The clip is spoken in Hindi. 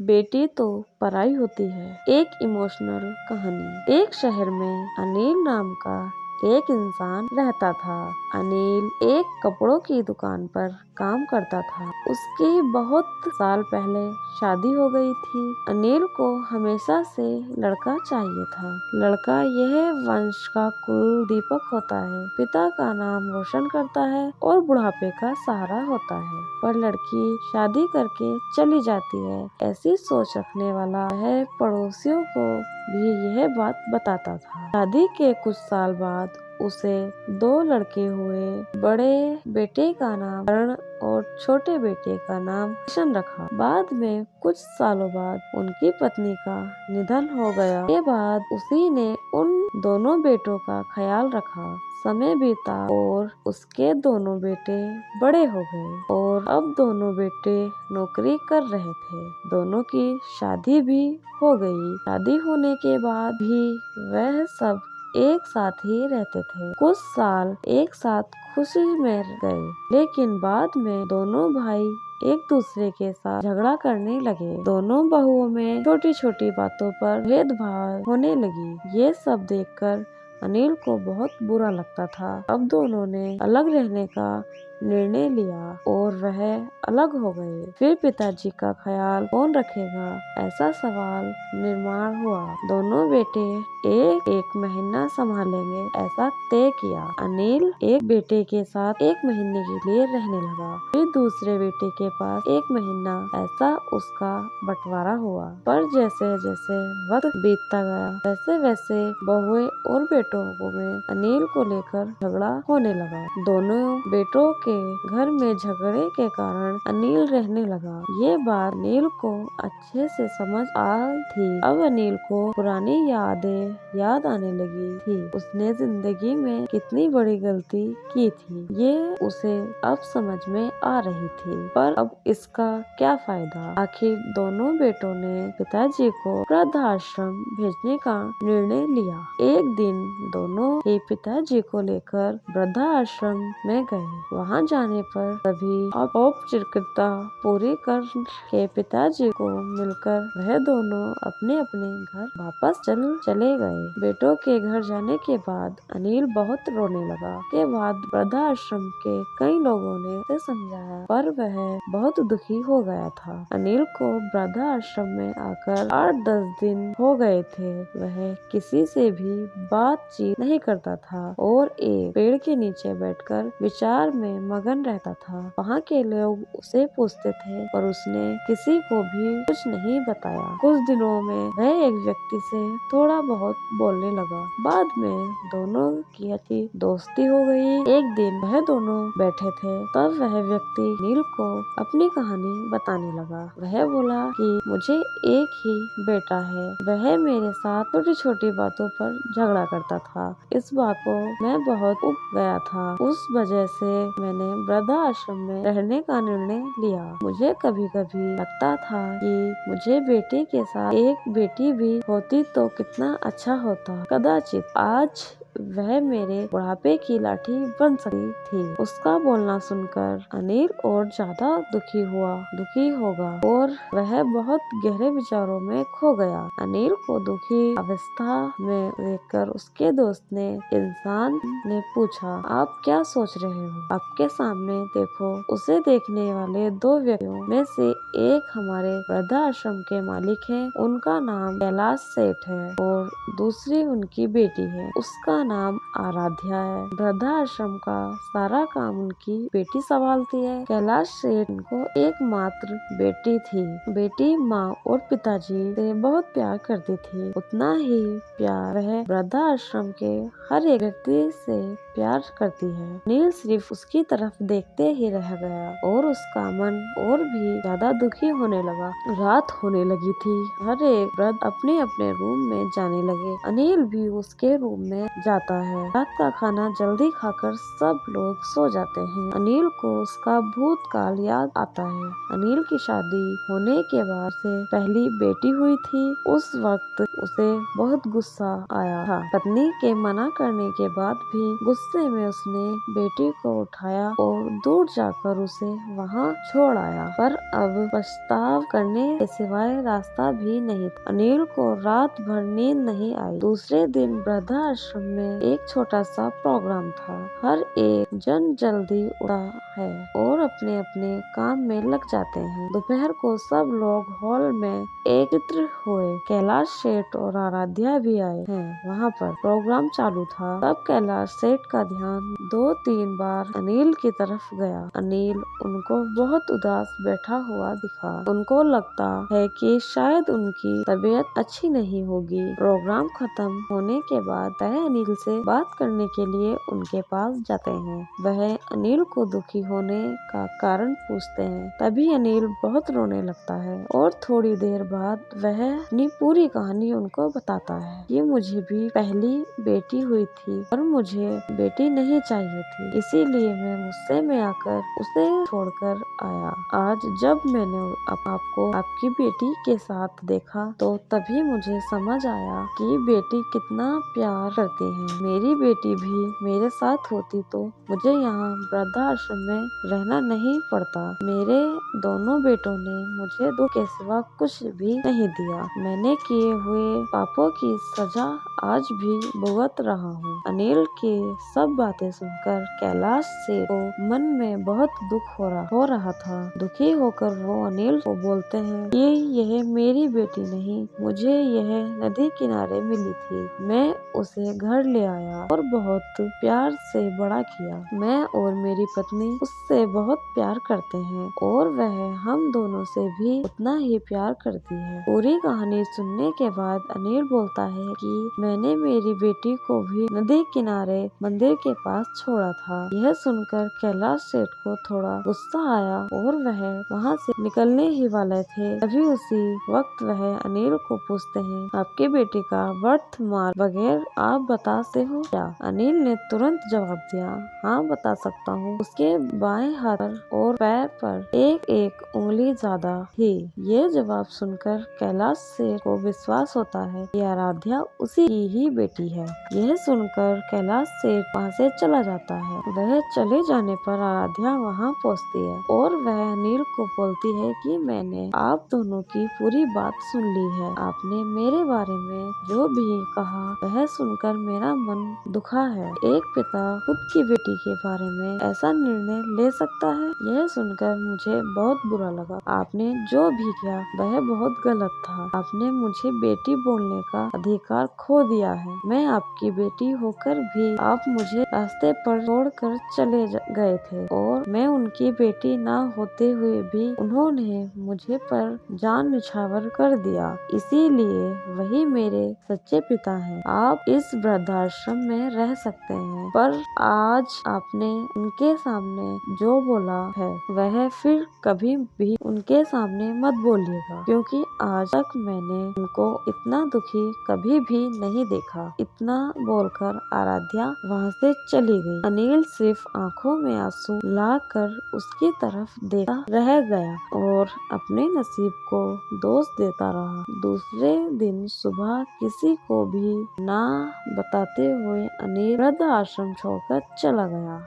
बेटी तो पराई होती है। एक इमोशनल कहानी। एक शहर में अनिल नाम का एक इंसान रहता था। अनिल एक कपड़ों की दुकान पर काम करता था। उसकी बहुत साल पहले शादी हो गई थी। अनिल को हमेशा से लड़का चाहिए था। लड़का यह वंश का कुल दीपक होता है, पिता का नाम रोशन करता है और बुढ़ापे का सहारा होता है। पर लड़की शादी करके चली जाती है, ऐसी सोच रखने वाला है पड़ोसियों को भी यह बात बताता था। शादी के कुछ साल बाद उसे 2 लड़के हुए। बड़े बेटे का नाम करण और छोटे बेटे का नाम किशन रखा। बाद में कुछ सालों बाद उनकी पत्नी का निधन हो गया। के बाद उसी ने उन दोनों बेटों का ख्याल रखा। समय बीता और उसके दोनों बेटे बड़े हो गए और अब दोनों बेटे नौकरी कर रहे थे। दोनों की शादी भी हो गई। शादी होने के बाद भी वह सब एक साथ ही रहते थे। कुछ साल एक साथ खुशी में गए, लेकिन बाद में दोनों भाई एक दूसरे के साथ झगड़ा करने लगे। दोनों बहुओं में छोटी छोटी बातों पर भेदभाव होने लगी। ये सब देखकर अनिल को बहुत बुरा लगता था। अब दोनों ने अलग रहने का निर्णय लिया और वह अलग हो गए। फिर पिताजी का ख्याल कौन रखेगा, ऐसा सवाल निर्माण हुआ। दोनों बेटे एक महीना संभालेंगे, ऐसा तय किया। अनिल एक बेटे के साथ 1 महीने के लिए रहने लगा, फिर दूसरे बेटे के पास 1 महीना, ऐसा उसका बंटवारा हुआ। पर जैसे जैसे वक्त बीतता गया, वैसे वैसे बहुएं और बेटों में अनिल को लेकर झगड़ा होने लगा। दोनों बेटों के घर में झगड़े के कारण अनिल रहने लगा। ये बात अनिल को अच्छे से समझ आई थी। अब अनिल को पुरानी यादें याद आने लगी थी। उसने जिंदगी में कितनी बड़ी गलती की थी, ये उसे अब समझ में आ रही थी। पर अब इसका क्या फायदा। आखिर दोनों बेटों ने पिताजी को वृद्धाश्रम भेजने का निर्णय लिया। एक दिन दोनों ही पिताजी को लेकर वृद्धाश्रम में गए। वहां जाने पर सभी औपचारिकता पूरी कर के पिताजी को मिलकर वह दोनों अपने अपने घर वापस चले गए। बेटों के घर जाने के बाद अनिल बहुत रोने लगा। के बाद वृद्धाश्रम के कई लोगों ने उसे समझाया, पर वह बहुत दुखी हो गया था। अनिल को वृद्धाश्रम में आकर 8-10 दिन हो गए थे। वह किसी से भी बातचीत नहीं करता था और एक पेड़ के नीचे बैठकर विचार में मगन रहता था। वहाँ के लोग उसे पूछते थे, पर उसने किसी को भी कुछ नहीं बताया। कुछ दिनों में वह एक व्यक्ति से थोड़ा बहुत बोलने लगा। बाद में दोनों की अच्छी दोस्ती हो गई। एक दिन वह दोनों बैठे थे, तब वह व्यक्ति अनिल को अपनी कहानी बताने लगा। वह बोला कि मुझे एक ही बेटा है, वह मेरे साथ छोटी छोटी बातों पर झगड़ा करता था। इस बात को मैं बहुत उब गया था। उस वजह से मैंने वृद्धाश्रम में रहने का निर्णय लिया। मुझे कभी कभी लगता था कि मुझे बेटे के साथ एक बेटी भी होती तो कितना अच्छा होता। कदाचित आज वह मेरे बुढ़ापे की लाठी बन सकती थी। उसका बोलना सुनकर अनिल और ज्यादा दुखी होगा और वह बहुत गहरे विचारों में खो गया। अनिल को दुखी अवस्था में देखकर उसके दोस्त ने इंसान ने पूछा, आप क्या सोच रहे हो? आपके सामने देखो। उसे देखने वाले 2 व्यक्तियों में से एक हमारे वृद्धाश्रम के मालिक हैं। उनका नाम कैलाश सेठ है और दूसरी उनकी बेटी है, उसका नाम आराध्या है। वृद्धाश्रम का सारा काम उनकी बेटी संभालती है। कैलाश सेठ को एकमात्र बेटी थी। बेटी माँ और पिताजी से बहुत प्यार करती थी। उतना ही प्यार वह वृद्धाश्रम के हर एक व्यक्ति से प्यार करती है। नील सिर्फ उसकी तरफ देखते ही रह गया और उसका मन और भी ज्यादा दुखी होने लगा। रात होने लगी थी। हर एक वृद्ध अपने अपने रूम में जाने लगे। अनिल भी उसके रूम में जा आता है। रात का खाना जल्दी खाकर सब लोग सो जाते हैं। अनिल को उसका भूतकाल याद आता है। अनिल की शादी होने के बाद से पहली बेटी हुई थी। उस वक्त उसे बहुत गुस्सा आया था। पत्नी के मना करने के बाद भी गुस्से में उसने बेटी को उठाया और दूर जाकर उसे वहाँ छोड़ आया। पर अब पछतावा करने के सिवाय रास्ता भी नहीं था। अनिल को रात भर नींद नहीं आई। दूसरे दिन वृद्धाश्रम में एक छोटा सा प्रोग्राम था। हर एक जन जल्दी उठा है और अपने अपने काम में लग जाते हैं। दोपहर को सब लोग हॉल में एकत्र हुए। कैलाश सेठ और आराध्या भी आए हैं। वहाँ पर प्रोग्राम चालू था। तब कैलाश सेठ का ध्यान 2-3 बार अनिल की तरफ गया। अनिल उनको बहुत उदास बैठा हुआ दिखा। उनको लगता है कि शायद उनकी तबीयत अच्छी नहीं होगी। प्रोग्राम खत्म होने के बाद वह अनिल से बात करने के लिए उनके पास जाते हैं। वह अनिल को दुखी होने का कारण पूछते हैं। तभी अनिल बहुत रोने लगता है और थोड़ी देर बाद वह अपनी पूरी कहानी उनको बताता है कि मुझे भी पहली बेटी हुई थी और मुझे बेटी नहीं चाहिए थी, इसीलिए मैं गुस्से में आकर उसे छोड़कर आया। आज जब मैंने आपको आपकी बेटी के साथ देखा तो तभी मुझे समझ आया कि बेटी कितना प्यार करती है। मेरी बेटी भी मेरे साथ होती तो मुझे यहाँ वृद्धाश्रम में रहना नहीं पड़ता। मेरे दोनों बेटों ने मुझे दुख के सिवा कुछ भी नहीं दिया। मैंने किए हुए पापों की सजा आज भी भुगत रहा हूँ। अनिल की सब बातें सुनकर कैलाश सेठ को मन में बहुत दुख हो रहा था। दुखी होकर वो अनिल को बोलते हैं कि यह मेरी बेटी नहीं, मुझे यह नदी किनारे मिली थी। मैं उसे घर ले आया और बहुत प्यार से बड़ा किया। मैं और मेरी पत्नी उससे बहुत प्यार करते हैं और वह हम दोनों से भी उतना ही प्यार करती है। पूरी कहानी सुनने के बाद अनिल बोलता है कि मैंने मेरी बेटी को भी नदी किनारे मंदिर के पास छोड़ा था। यह सुनकर कैलाश सेठ को थोड़ा गुस्सा आया और वह वहाँ से निकलने ही वाले थे। तभी उसी वक्त वह अनिल को पूछते हैं, आपकी बेटी का बर्थ मार्क वगैरह आप बताते हो क्या? अनिल ने तुरंत जवाब दिया, हाँ बता सकता हूँ। उसके बाएं हाथ पर और पैर पर एक उंगली ज्यादा थी। ये जवाब सुनकर कैलाश सेठ को विश्वास होता है कि आराध्या उसी की ही बेटी है। यह सुनकर कैलाश सेठ वहाँ से चला जाता है। वह चले जाने पर आराध्या वहाँ पहुँचती है और वह अनिल को बोलती है कि मैंने आप दोनों की पूरी बात सुन ली है। आपने मेरे बारे में जो भी कहा वह सुनकर मेरा मन दुखा है। एक पिता खुद की बेटी के बारे में ऐसा निर्णय ले सकता है? यह सुनकर मुझे बहुत बुरा लगा। आपने जो भी किया वह बहुत गलत था। आपने मुझे बेटी बोलने का अधिकार खो दिया है। मैं आपकी बेटी होकर भी आप मुझे रास्ते पर छोड़कर चले गए थे और मैं उनकी बेटी ना होते हुए भी उन्होंने मुझे पर जान निछावर कर दिया। इसीलिए वही मेरे सच्चे पिता हैं। आप इस वृद्धाश्रम में रह सकते हैं, पर आज आपने उनके सामने जो बोला है वह फिर कभी भी उनके सामने मत बोलिएगा, क्योंकि आज तक मैंने उनको इतना दुखी कभी भी नहीं देखा। इतना बोलकर आराध्या वहाँ से चली गई। अनिल सिर्फ आंखों में आंसू लाकर उसकी तरफ देखता रह गया और अपने नसीब को दोष देता रहा। दूसरे दिन सुबह किसी को भी ना बताते हुए अनिल वृद्धाश्रम छोड़कर चला गया।